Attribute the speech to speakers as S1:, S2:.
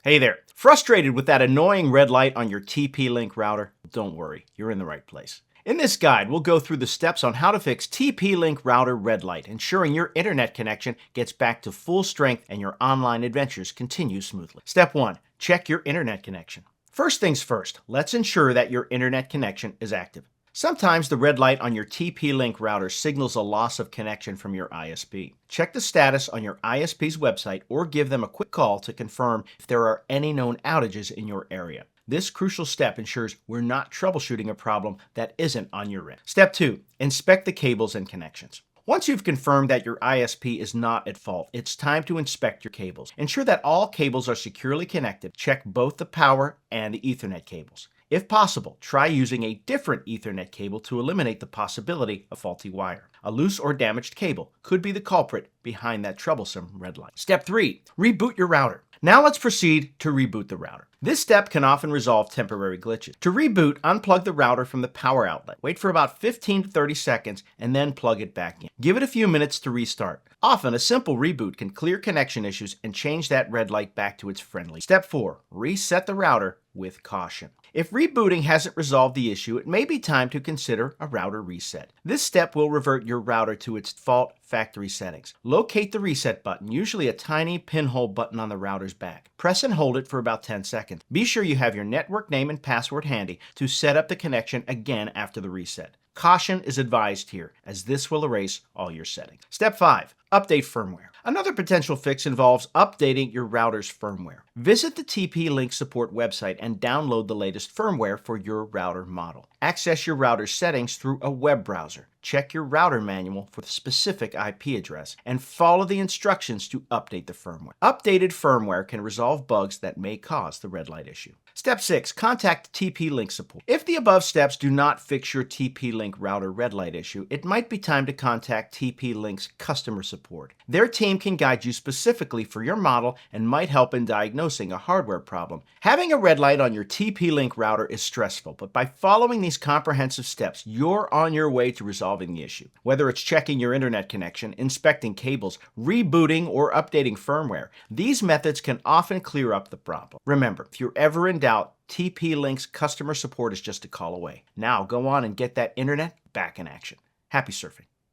S1: Hey there. Frustrated with that annoying red light on your TP-Link router? Don't worry, you're in the right place. In this guide, we'll go through the steps on how to fix TP-Link router red light, ensuring your internet connection gets back to full strength and your online adventures continue smoothly. Step 1. Check your internet connection. First things first, let's ensure that your internet connection is active. Sometimes the red light on your TP-Link router signals a loss of connection from your ISP. Check the status on your ISP's website or give them a quick call to confirm if there are any known outages in your area. This crucial step ensures we're not troubleshooting a problem that isn't on your end. Step 2. Inspect the cables and connections. Once you've confirmed that your ISP is not at fault, it's time to inspect your cables. Ensure that all cables are securely connected. Check both the power and the Ethernet cables. If possible, try using a different Ethernet cable to eliminate the possibility of faulty wire. A loose or damaged cable could be the culprit behind that troublesome red light. Step 3. Reboot your router. Now let's proceed to reboot the router. This step can often resolve temporary glitches. To reboot, unplug the router from the power outlet. Wait for about 15 to 30 seconds and then plug it back in. Give it a few minutes to restart. Often, a simple reboot can clear connection issues and change that red light back to its friendly. Step 4. Reset the router with caution. If rebooting hasn't resolved the issue, it may be time to consider a router reset. This step will revert your router to its default factory settings. Locate the reset button, usually a tiny pinhole button on the router's back. Press and hold it for about 10 seconds. Be sure you have your network name and password handy to set up the connection again after the reset. Caution is advised here, as this will erase all your settings. Step 5. Update firmware. Another potential fix involves updating your router's firmware. Visit the TP-Link support website and download the latest firmware for your router model. Access your router's settings through a web browser. Check your router manual for the specific IP address and follow the instructions to update the firmware. Updated firmware can resolve bugs that may cause the red light issue. Step 6. Contact TP-Link support. If the above steps do not fix your TP-Link router red light issue, it might be time to contact TP-Link's customer support. Their team can guide you specifically for your model and might help in diagnosing a hardware problem. Having a red light on your TP-Link router is stressful, but by following these comprehensive steps, you're on your way to resolving the issue. Whether it's checking your internet connection, inspecting cables, rebooting, or updating firmware, these methods can often clear up the problem. Remember, if you're ever in doubt, TP-Link's customer support is just a call away. Now go on and get that internet back in action. Happy surfing.